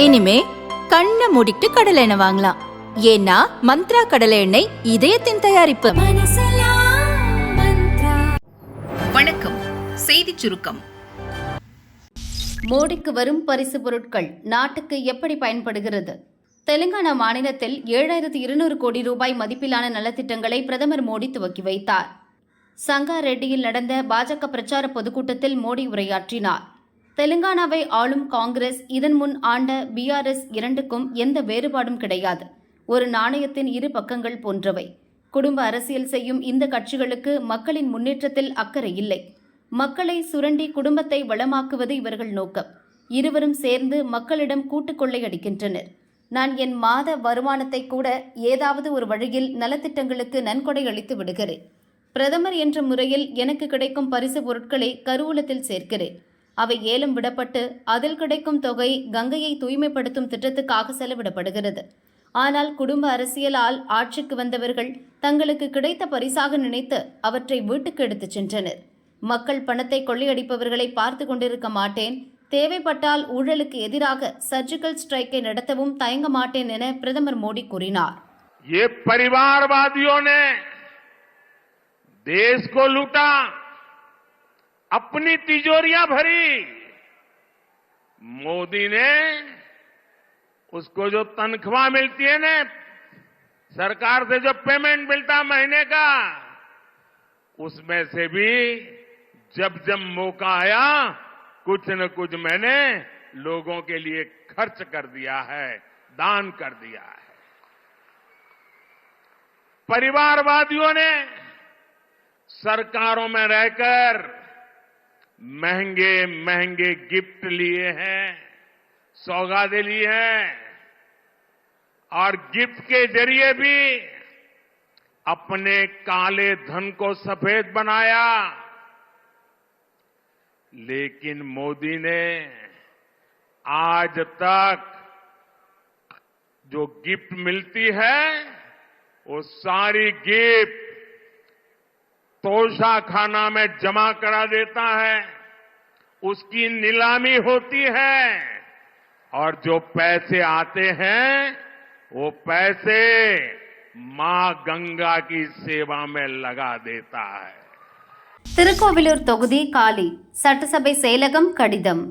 இனிமே கண்ணை மூடிட்டு கடலை எண்ணெய் வாங்கலாம். ஏன்னா மந்த்ரா கடலை எண்ணெய் இதயத்தின் தயாரிப்பு. வணக்கம். செய்தி சுருக்கம். மோடிக்கு வரும் பரிசு பொருட்கள் நாட்டுக்கு எப்படி பயன்படுகிறது? தெலுங்கானா மாநிலத்தில் 7200 கோடி ரூபாய் மதிப்பிலான நலத்திட்டங்களை பிரதமர் மோடி துவக்கி வைத்தார். சங்காரெட்டியில் நடந்த பாஜக பிரச்சார பொதுக்கூட்டத்தில் மோடி உரையாற்றினார். தெலுங்கானாவை ஆளும் காங்கிரஸ், இதன் முன் ஆண்ட BRS இரண்டுக்கும் எந்த வேறுபாடும் கிடையாது. ஒரு நாணயத்தின் இரு பக்கங்கள் போன்றவை. குடும்ப அரசியல் செய்யும் இந்த கட்சிகளுக்கு மக்களின் முன்னேற்றத்தில் அக்கறை இல்லை. மக்களை சுரண்டி குடும்பத்தை வளமாக்குவது இவர்கள் நோக்கம். இருவரும் சேர்ந்து மக்களிடம் கூட்டுக் கொள்ளையடிக்கின்றனர். நான் என் மாத வருமானத்தை கூட ஏதாவது ஒரு வழியில் நலத்திட்டங்களுக்கு நன்கொடை அளித்து விடுகிறேன். பிரதமர் என்ற முறையில் எனக்கு கிடைக்கும் பரிசு பொருட்களை கருவூலத்தில் சேர்க்கிறேன். அவை ஏலம் விடப்பட்டு அதில் கிடைக்கும் தொகை கங்கையை தூய்மைப்படுத்தும் திட்டத்துக்காக செலவிடப்படுகிறது. ஆனால் குடும்ப அரசியலால் ஆட்சிக்கு வந்தவர்கள் தங்களுக்கு கிடைத்த பரிசாக நினைத்து அவற்றை வீட்டுக்கு எடுத்துச் சென்றனர். மக்கள் பணத்தை கொள்ளையடிப்பவர்களை பார்த்து கொண்டிருக்க மாட்டேன். தேவைப்பட்டால் ஊழலுக்கு எதிராக சர்ஜிக்கல் ஸ்ட்ரைக்கை நடத்தவும் தயங்க மாட்டேன் என பிரதமர் மோடி கூறினார். ये परिवारवादियों ने देश को लूटा, अपनी तिजोरियां भरी. मोदी ने उसको जो तनख्वाह मिलती है ना, सरकार से जो पेमेंट मिलता महीने का, उसमें से भी जब जब मौका आया कुछ न कुछ मैंने लोगों के लिए खर्च कर दिया है, दान कर दिया है. परिवारवादियों ने सरकारों में रहकर महंगे महंगे गिफ्ट लिए हैं, सौगातें ली हैं और गिफ्ट के जरिए भी अपने काले धन को सफेद बनाया. लेकिन मोदी ने आज तक जो गिफ्ट मिलती है वो सारी गिफ्ट तोशा खाना में जमा करा देता है. उसकी नीलामी होती है और जो पैसे आते हैं वो पैसे मां गंगा की सेवा में लगा देता है. திருக்கோவிலூர் தொகுதி காலி. சட்டசபை செயலகம் கடிதம்.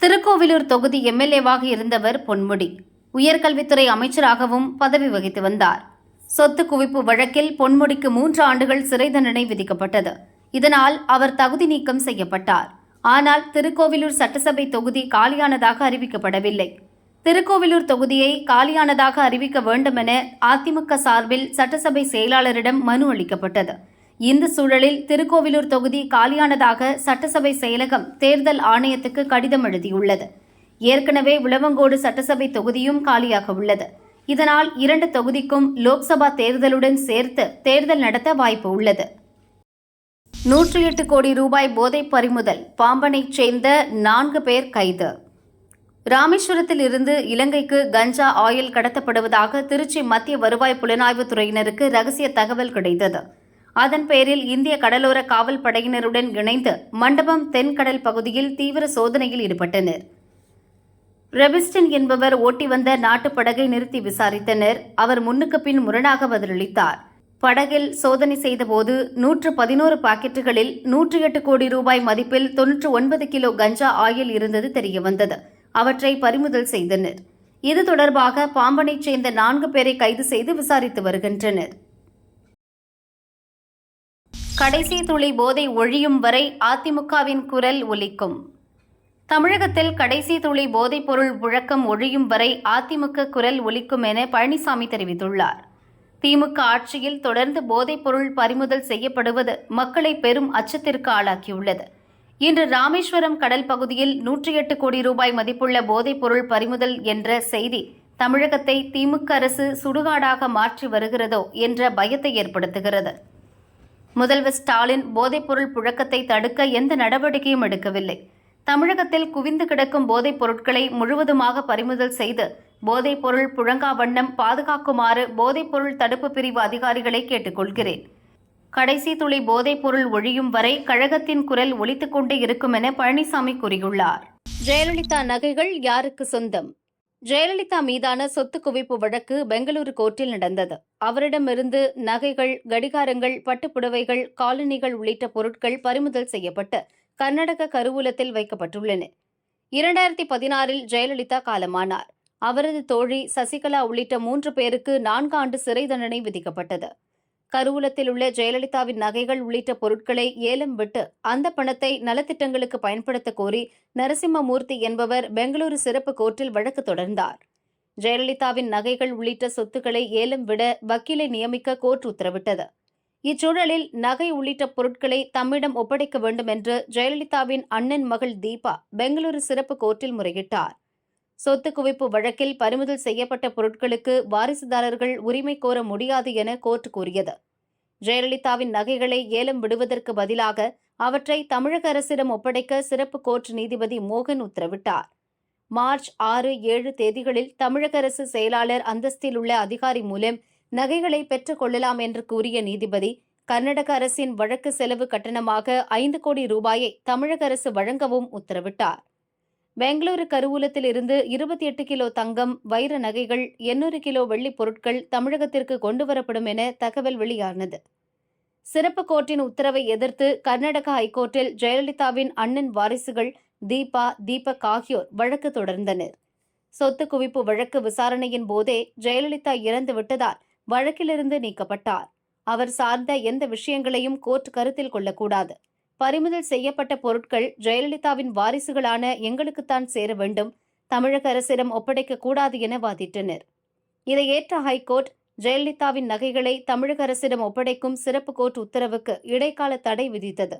திருக்கோவிலூர் தொகுதி MLAவாக இருந்தவர் பொன்முடி உயர்கல்வித்துறை அமைச்சராகவும் பதவி வகித்து வந்தார். சொத்து குவிப்பு வழக்கில் பொன்முடிக்கு 3 ஆண்டுகள் சிறை தண்டனை விதிக்கப்பட்டது. இதனால் அவர் தகுதி நீக்கம் செய்யப்பட்டார். ஆனால் திருக்கோவிலூர் சட்டசபை தொகுதி காலியானதாக அறிவிக்கப்படவில்லை. திருக்கோவிலூர் தொகுதியை காலியானதாக அறிவிக்க வேண்டும் என அதிமுக சார்பில் சட்டசபை செயலாளரிடம் மனு அளிக்கப்பட்டது. இந்த சூழலில் திருக்கோவிலூர் தொகுதி காலியானதாக சட்டசபை செயலகம் தேர்தல் ஆணையத்துக்கு கடிதம் எழுதியுள்ளது. ஏற்கனவே விளவங்கோடு சட்டசபை தொகுதியும் காலியாக உள்ளது. இதனால் 2 தொகுதிக்கும் லோக்சபா தேர்தலுடன் சேர்த்து தேர்தல் நடத்த வாய்ப்பு உள்ளது. 108 கோடி ரூபாய் போதை பறிமுதல். பாம்பனைச் சேர்ந்த 4 பேர் கைது. ராமேஸ்வரத்தில் இருந்து இலங்கைக்கு கஞ்சா ஆயில் கடத்தப்படுவதாக திருச்சி மத்திய வருவாய் புலனாய்வுத் துறையினருக்கு ரகசிய தகவல் கிடைத்தது. அதன் பேரில் இந்திய கடலோர காவல் படையினருடன் இணைந்து மண்டபம் தென்கடல் பகுதியில் தீவிர சோதனையில் ஈடுபட்டனர். ரெபிஸ்டன் என்பவர் ஓட்டி வந்த நாட்டு படகை நிறுத்தி விசாரித்தனர். அவர் முன்னுக்கு பின் முரணாக பதிலளித்தார். படகில் சோதனை செய்தபோது 111 பாக்கெட்டுகளில் 108 கோடி ரூபாய் மதிப்பில் 99 கிலோ கஞ்சா ஆயில் இருந்தது தெரியவந்தது. அவற்றை பறிமுதல் செய்தனர். இது தொடர்பாக பாம்பனைச் சேர்ந்த 4 பேரை கைது செய்து விசாரித்து வருகின்றனர். கடைசி துளி போதை ஒழியும் வரை அதிமுகவின் குரல் ஒலிக்கும். தமிழகத்தில் கடைசி துளி போதைப் பொருள் புழக்கம் ஒழியும் வரை அதிமுக குரல் ஒலிக்கும் என பழனிசாமி தெரிவித்துள்ளார். திமுக ஆட்சியில் தொடர்ந்து போதைப் பொருள் பறிமுதல் செய்யப்படுவது மக்களை பெரும் அச்சத்திற்கு ஆளாக்கியுள்ளது. இன்று ராமேஸ்வரம் கடல் பகுதியில் 108 கோடி ரூபாய் மதிப்புள்ள போதைப் பொருள் பறிமுதல் என்ற செய்தி தமிழகத்தை திமுக அரசு சுடுகாடாக மாற்றி வருகிறதோ என்ற பயத்தை ஏற்படுத்துகிறது. முதல்வர் ஸ்டாலின் போதைப்பொருள் புழக்கத்தை தடுக்க எந்த நடவடிக்கையும் எடுக்கவில்லை. தமிழகத்தில் குவிந்து கிடக்கும் போதைப் பொருட்களை முழுவதுமாக பறிமுதல் செய்து போதைப் பொருள் புழங்கா வண்ணம் பாதுகாக்குமாறு போதைப்பொருள் தடுப்பு பிரிவு அதிகாரிகளை கேட்டுக்கொள்கிறேன். கடைசி துளி போதைப் பொருள் ஒழியும் வரை கழகத்தின் குரல் ஒலித்துக் கொண்டே இருக்கும் என பழனிசாமி கூறியுள்ளார். ஜெயலலிதா நகைகள் யாருக்கு சொந்தம்? ஜெயலலிதா மீதான சொத்து குவிப்பு வழக்கு பெங்களூரு கோர்ட்டில் நடந்தது. அவரிடமிருந்து நகைகள், கடிகாரங்கள், பட்டுப்புடவைகள், காலணிகள் உள்ளிட்ட பொருட்கள் பறிமுதல் செய்யப்பட்டு கர்நாடக கருவூலத்தில் வைக்கப்பட்டுள்ளன. 2016இல் ஜெயலலிதா காலமானார். அவரது தோழி சசிகலா உள்ளிட்ட 3 பேருக்கு 4 ஆண்டு சிறை தண்டனை விதிக்கப்பட்டது. கருவூலத்தில் உள்ள ஜெயலலிதாவின் நகைகள் உள்ளிட்ட பொருட்களை ஏலம் விட்டு அந்த பணத்தை நலத்திட்டங்களுக்கு பயன்படுத்த கோரி நரசிம்மமூர்த்தி என்பவர் பெங்களூரு சிறப்பு கோர்ட்டில் வழக்கு தொடர்ந்தார். ஜெயலலிதாவின் நகைகள் உள்ளிட்ட சொத்துக்களை ஏலம் விட வக்கீலை நியமிக்க கோர்ட் உத்தரவிட்டது. இச்சூழலில் நகை உள்ளிட்ட பொருட்களை தம்மிடம் ஒப்படைக்க வேண்டும் என்று ஜெயலலிதாவின் அண்ணன் மகள் தீபா பெங்களூரு சிறப்பு கோர்ட்டில் முறையிட்டார். சொத்து குவிப்பு வழக்கில் பறிமுதல் செய்யப்பட்ட பொருட்களுக்கு வாரிசுதாரர்கள் உரிமை கோர முடியாது என கோர்ட் கூறியது. ஜெயலலிதாவின் நகைகளை ஏலம் விடுவதற்கு பதிலாக அவற்றை தமிழக அரசிடம் ஒப்படைக்க சிறப்பு கோர்ட் நீதிபதி மோகன் உத்தரவிட்டார். மார்ச் 6, 7 தேதிகளில் தமிழக அரசு செயலாளர் அந்தஸ்தில் உள்ள அதிகாரி மூலம் நகைகளை பெற்றுக் கொள்ளலாம் என்று கூறிய நீதிபதி, கர்நாடக அரசின் வழக்கு செலவு கட்டணமாக 5 கோடி ரூபாயை தமிழக அரசு வழங்கவும் உத்தரவிட்டார். பெங்களூரு கருவூலத்தில் இருந்து 28 கிலோ தங்கம், வைர நகைகள், 800 கிலோ வெள்ளிப் பொருட்கள் தமிழகத்திற்கு கொண்டுவரப்படும் என தகவல் வெளியானது. சிறப்பு கோர்ட்டின் உத்தரவை எதிர்த்து கர்நாடக ஹைகோர்ட்டில் ஜெயலலிதாவின் அண்ணன் வாரிசுகள் தீபா, தீபக் ஆகியோர் வழக்கு தொடர்ந்தனர். சொத்து குவிப்பு வழக்கு விசாரணையின் போதே ஜெயலலிதா இறந்து விட்டதால் வழக்கிலிருந்து நீக்கப்பட்டார். அவர் சார்ந்த எந்த விஷயங்களையும் கோர்ட் கருத்தில் கொள்ளக்கூடாது. பறிமுதல் செய்யப்பட்ட பொருட்கள் ஜெயலலிதாவின் வாரிசுகளான எங்களுக்குத்தான் சேர வேண்டும், தமிழக அரசிடம் ஒப்படைக்கக் கூடாது என வாதிட்டனர். இதை ஏற்ற ஹைகோர்ட் ஜெயலலிதாவின் நகைகளை தமிழக அரசிடம் ஒப்படைக்கும் சிறப்பு கோர்ட் உத்தரவுக்கு இடைக்கால தடை விதித்தது.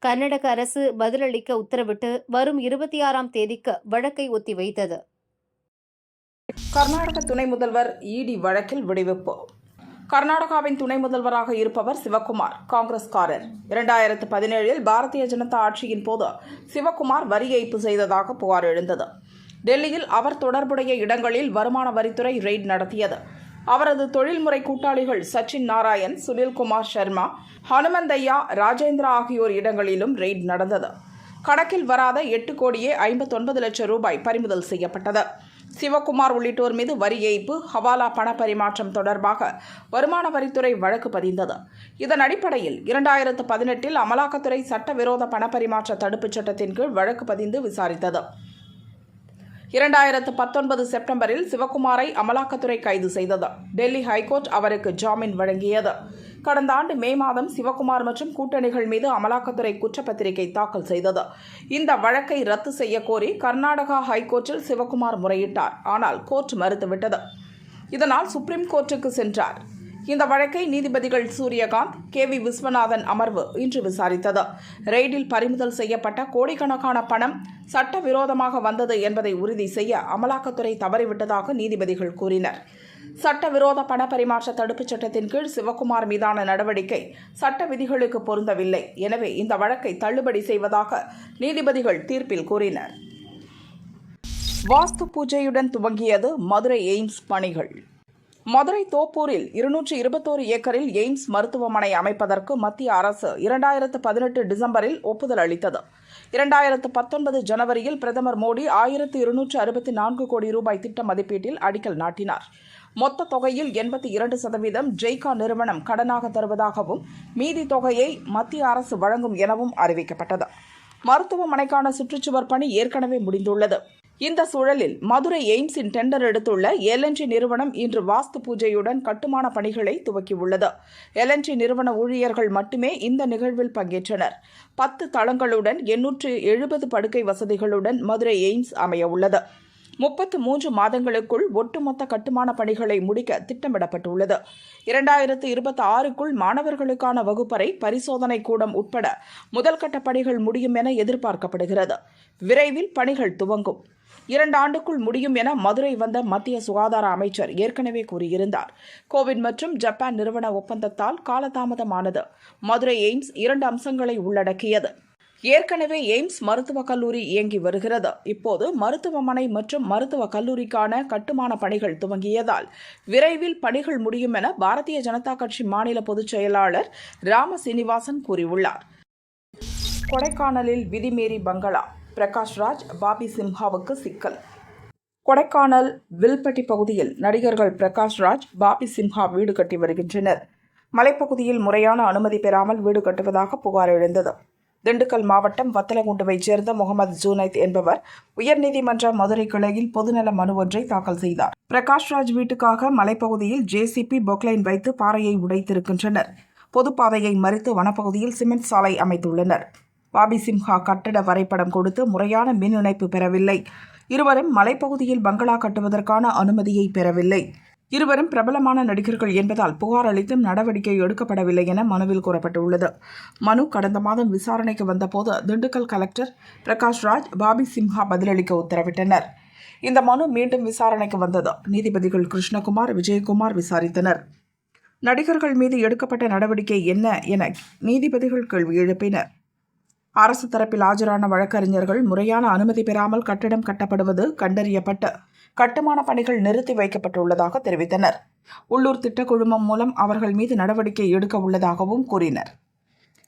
கர்நாடக அரசு பதிலளிக்க உத்தரவிட்டு வரும் 26ஆம் தேதிக்கு வழக்கை ஒத்திவைத்தது. கர்நாடக துணை முதல்வர் இடி வழக்கில் விடுவிப்பு. கர்நாடகாவின் துணை முதல்வராக இருப்பவர் சிவக்குமார், காங்கிரஸ்காரர். 2017இல் பாரதிய ஜனதா ஆட்சியின் போது சிவக்குமார் வரி ஏய்ப்பு செய்ததாக புகார் எழுந்தது. டெல்லியில் அவர் தொடர்புடைய இடங்களில் வருமான வரித்துறை ரெய்ட் நடத்தியது. அவரது தொழில்முறை கூட்டாளிகள் சச்சின் நாராயண், சுனில்குமார் சர்மா, ஹனுமந்தையா, ராஜேந்திரா ஆகியோர் இடங்களிலும் ரெய்ட் நடந்தது. கணக்கில் வராத 8 கோடியே 59 லட்சம் ரூபாய் பறிமுதல் செய்யப்பட்டது. சிவக்குமார் உள்ளிட்டோர் மீது வரி ஏய்ப்பு, ஹவாலா பண பரிமாற்றம் தொடர்பாக வருமான வரித்துறை வழக்கு பதிந்தது. இதன் அடிப்படையில் 2018இல் அமலாக்கத்துறை சட்டவிரோத பணப்பரிமாற்ற தடுப்புச் சட்டத்தின் கீழ் வழக்கு பதிந்து விசாரித்தது. 2019 செப்டம்பரில் சிவக்குமாரை அமலாக்கத்துறை கைது செய்தது. டெல்லி ஹைகோர்ட் அவருக்கு ஜாமீன் வழங்கியது. கடந்த ஆண்டு மே மாதம் சிவக்குமார் மற்றும் கூட்டணிகள் மீது அமலாக்கத்துறை குற்றப்பத்திரிகை தாக்கல் செய்தது. இந்த வழக்கை ரத்து செய்ய கோரி கர்நாடகா ஹைகோர்ட்டில் சிவக்குமார் முறையிட்டார். ஆனால் கோர்ட் மறுத்துவிட்டது. இதனால் சுப்ரீம் கோர்ட்டுக்கு சென்றார். இந்த வழக்கை நீதிபதிகள் சூரியகாந்த், KV விஸ்வநாதன் அமர்வு இன்று விசாரித்தது. ரெய்டில் பறிமுதல் செய்யப்பட்ட கோடிக்கணக்கான பணம் சட்டவிரோதமாக வந்தது என்பதை உறுதி செய்ய அமலாக்கத்துறை தவறிவிட்டதாக நீதிபதிகள் கூறினர். சட்டவிரோத பண பரிமாற்ற தடுப்புச் சட்டத்தின் கீழ் சிவக்குமார் மீதான நடவடிக்கை சட்ட விதிகளுக்கு பொருந்தவில்லை. எனவே இந்த வழக்கை தள்ளுபடி செய்வதாக நீதிபதிகள் தீர்ப்பில் கூறினர். வாஸ்து பூஜையுடன் துவங்கியது மதுரை எய்ம்ஸ் பணிகள். மதுரை தோப்பூரில் 221 ஏக்கரில் எய்ம்ஸ் மருத்துவமனை அமைப்பதற்கு மத்திய அரசு 2018 டிசம்பரில் ஒப்புதல் அளித்தது. 2019 ஜனவரியில் பிரதமர் மோடி 1264 கோடி ரூபாய் திட்ட மதிப்பீட்டில் அடிக்கல் நாட்டினார். மொத்த தொகையில் 82% ஜெய்கா நிறுவனம் கடனாக தருவதாகவும் மீதி தொகையை மத்திய அரசு வழங்கும் எனவும் அறிவிக்கப்பட்டது. மருத்துவமனைக்கான சுற்றுச்சுவர் பணி ஏற்கனவே முடிந்துள்ளது. இந்த சூழலில் மதுரை எய்ம்ஸின் டெண்டர் எடுத்துள்ள L&T நிறுவனம் இன்று வாஸ்து பூஜையுடன் கட்டுமான பணிகளை துவக்கியுள்ளது. L&T நிறுவன ஊழியர்கள் மட்டுமே இந்த நிகழ்வில் பங்கேற்றனர். 10 தளங்களுடன் 870 படுக்கை வசதிகளுடன் மதுரை எய்ம்ஸ் அமைய உள்ளது. 33 மாதங்களுக்குள் ஒட்டுமொத்த கட்டுமான பணிகளை முடிக்க திட்டமிடப்பட்டுள்ளது. 2026க்குள் மாணவர்களுக்கான வகுப்பறை, பரிசோதனை கூடம் உட்பட முதல்கட்ட பணிகள் முடியும் என எதிர்பார்க்கப்படுகிறது. விரைவில் பணிகள் துவங்கும். 2 ஆண்டுக்குள் முடியும் என மதுரை வந்த மத்திய சுகாதார அமைச்சர் ஏற்கனவே கூறியிருந்தார். கோவிட் மற்றும் ஜப்பான் நிறுவன ஒப்பந்தத்தால் காலதாமதமானது. மதுரை எய்ம்ஸ் 2 அம்சங்களை உள்ளடக்கியது. ஏற்கனவே எய்ம்ஸ் மருத்துவக் கல்லூரி இயங்கி வருகிறது. இப்போது மருத்துவமனை மற்றும் மருத்துவக் கல்லூரிக்கான கட்டுமான பணிகள் துவங்கியதால் விரைவில் பணிகள் முடியும் என பாரதிய ஜனதா கட்சி மாநில பொதுச் செயலாளர் ராம சீனிவாசன் கூறியுள்ளார். கொடைக்கானலில் விதிமீறி பங்களா, பிரகாஷ்ராஜ், பாபி சிம்ஹாவுக்கு சிக்கல். கொடைக்கானல் வில்பட்டி பகுதியில் நடிகர்கள் பிரகாஷ் ராஜ், பாபி சிம்ஹா வீடு கட்டி வருகின்றனர். மலைப்பகுதியில் முறையான அனுமதி பெறாமல் வீடு கட்டுவதாக புகார் எழுந்தது. திண்டுக்கல் மாவட்டம் வத்தலகுண்டுவைச் சேர்ந்த முகமது ஜூனைத் என்பவர் உயர்நீதிமன்ற மதுரை கிளையில் பொதுநல மனு ஒன்றை தாக்கல் செய்தார். பிரகாஷ் ராஜ் வீட்டுக்காக மலைப்பகுதியில் ஜேசிபி பொக்லைன் வைத்து பாறையை உடைத்திருக்கின்றனர். பொதுப்பாதையை மறித்து வனப்பகுதியில் சிமெண்ட் சாலை அமைத்துள்ளனர். பாபி சிம்ஹா கட்டட வரைபடம் கொடுத்து முறையான மின் இணைப்பு பெறவில்லை. இருவரும் மலைப்பகுதியில் பங்களா கட்டுவதற்கான அனுமதியை பெறவில்லை. இருவரும் பிரபலமான நடிகர்கள் என்பதால் புகார் அளித்தும் நடவடிக்கை எடுக்கப்படவில்லை என மனுவில் கூறப்பட்டுள்ளது. மனு கடந்த மாதம் விசாரணைக்கு வந்தபோது திண்டுக்கல் கலெக்டர் பிரகாஷ் ராஜ், பாபி சிம்ஹா பதிலளிக்க உத்தரவிட்டனர். இந்த மனு மீண்டும் விசாரணைக்கு வந்தது. நீதிபதிகள் கிருஷ்ணகுமார், விஜயகுமார் விசாரித்தனர். நடிகர்கள் மீது எடுக்கப்பட்ட நடவடிக்கை என்ன என நீதிபதிகள் கேள்வி எழுப்பினர். அரசு தரப்பில் ஆஜரான வழக்கறிஞர்கள் முறையான அனுமதி பெறாமல் கட்டடம் கட்டப்படுவது கண்டறியப்பட்டு கட்டுமான பணிகள் நிறுத்தி வைக்கப்பட்டுள்ளதாக தெரிவித்தனர். உள்ளூர் திட்டக்குழுமம் மூலம் அவர்கள் மீது நடவடிக்கை எடுக்க உள்ளதாகவும் கூறினர்.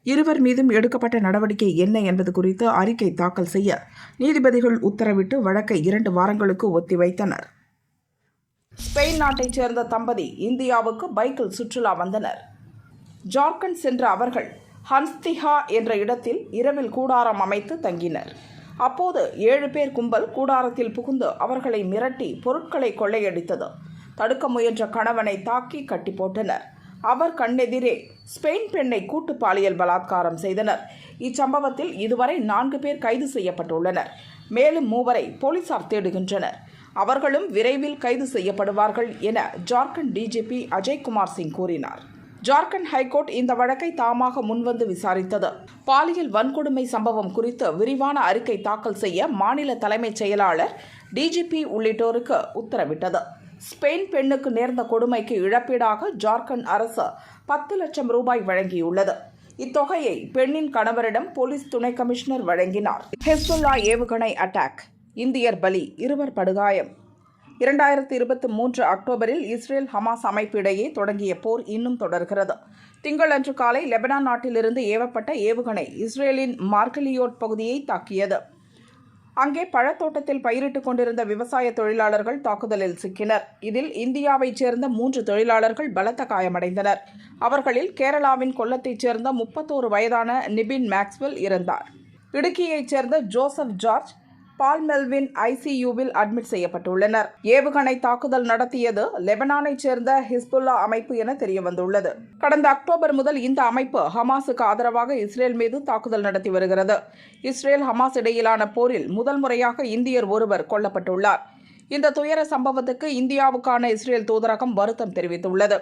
இருவர் மீதும் எடுக்கப்பட்ட நடவடிக்கை என்ன என்பது குறித்து அறிக்கை தாக்கல் செய்ய நீதிபதிகள் உத்தரவிட்டு வழக்கை 2 வாரங்களுக்கு ஒத்திவைத்தனர். ஸ்பெயின் நாட்டைச் சேர்ந்த தம்பதி இந்தியாவுக்கு பைக்கில் சுற்றுலா வந்தனர். ஜார்க்கண்ட் சென்ற அவர்கள் ஹன்ஸ்திஹா என்ற இடத்தில் இரவில் கூடாரம் அமைத்து தங்கினர். அப்போது 7 பேர் கும்பல் கூடாரத்தில் புகுந்து அவர்களை மிரட்டி பொருட்களை கொள்ளையடித்தது. தடுக்க முயன்ற கணவனை தாக்கி கட்டி போட்டனர். அவர் கண்ணெதிரே ஸ்பெயின் பெண்ணை கூட்டு பாலியல் பலாத்காரம் செய்தனர். இச்சம்பவத்தில் இதுவரை 4 பேர் கைது செய்யப்பட்டுள்ளனர். மேலும் 3 போலீசார் தேடுகின்றனர். அவர்களும் விரைவில் கைது செய்யப்படுவார்கள் என ஜார்க்கண்ட் டிஜிபி அஜய்குமார் சிங் கூறினார். ஜார்க்கண்ட் ஹைகோர்ட் இந்த வழக்கை தாமாக முன்வந்து விசாரித்தது. பாலியல் வன்கொடுமை சம்பவம் குறித்து விரிவான அறிக்கை தாக்கல் செய்ய மாநில தலைமைச் செயலாளர், டிஜிபி உள்ளிட்டோருக்கு உத்தரவிட்டது. ஸ்பெயின் பெண்ணுக்கு நேர்ந்த கொடுமைக்கு இழப்பீடாக ஜார்க்கண்ட் அரசு 10 லட்சம் ரூபாய் வழங்கியுள்ளது. இத்தொகையை பெண்ணின் கணவரிடம் போலீஸ் துணை கமிஷனர் வழங்கினார். ஹெஸ்புல்லா ஏவுகணை அட்டாக், இந்தியர் பலி, 2 படுகாயம். 2023 அக்டோபரில் இஸ்ரேல் ஹமாஸ் அமைப்பு இடையே தொடங்கிய போர் இன்னும் தொடர்கிறது. திங்களன்று காலை லெபனான் நாட்டிலிருந்து ஏவப்பட்ட ஏவுகணை இஸ்ரேலின் மார்கலியோட் பகுதியை தாக்கியது. அங்கே பழத்தோட்டத்தில் பயிரிட்டுக் கொண்டிருந்த விவசாய தொழிலாளர்கள் தாக்குதலில் சிக்கினர். இதில் இந்தியாவைச் சேர்ந்த 3 தொழிலாளர்கள் பலத்த காயமடைந்தனர். அவர்களில் கேரளாவின் கொல்லத்தைச் சேர்ந்த 31 வயதான நிபின் மேக்ஸ்வெல் இருந்தார். இடுக்கியைச் சேர்ந்த ஜோசப் ஜார்ஜ், பால் மெல்வின் ஐசியூவில் அட்மிட் செய்யப்பட்டுள்ளனர். ஏவுகணை தாக்குதல் நடத்தியது லெபனானைச் சேர்ந்த ஹிஸ்புல்லா அமைப்பு என தெரியவந்துள்ளது. கடந்த அக்டோபர் முதல் இந்த அமைப்பு ஹமாஸுக்கு ஆதரவாக இஸ்ரேல் மீது தாக்குதல் நடத்தி வருகிறது. இஸ்ரேல் ஹமாஸ் இடையிலான போரில் முதல் முறையாக இந்தியர் ஒருவர் கொல்லப்பட்டுள்ளார். இந்த துயர சம்பவத்துக்கு இந்தியாவுக்கான இஸ்ரேல் தூதரகம் வருத்தம் தெரிவித்துள்ளது.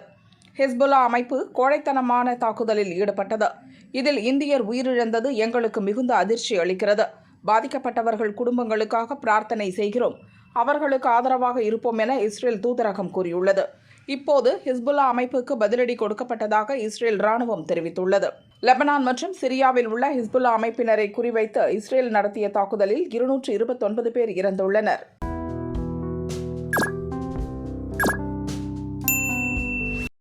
ஹிஸ்புல்லா அமைப்பு கோழைத்தனமான தாக்குதலில் ஈடுபட்டது. இதில் இந்தியர் உயிரிழந்தது எங்களுக்கு மிகுந்த அதிர்ச்சி அளிக்கிறது. பாதிக்கப்பட்டவர்கள் குடும்பங்களுக்காக பிரார்த்தனை செய்கிறோம். அவர்களுக்கு ஆதரவாக இருப்போம் என இஸ்ரேல் தூதரகம் கூறியுள்ளது. இப்போது ஹிஸ்புல்லா அமைப்புக்கு பதிலடி கொடுக்கப்பட்டதாக இஸ்ரேல் ராணுவம் தெரிவித்துள்ளது. லெபனான் மற்றும் சிரியாவில் உள்ள ஹிஸ்புல்லா அமைப்பினரை குறிவைத்து இஸ்ரேல் நடத்திய தாக்குதலில் 229 பேர் இறந்துள்ளனர்.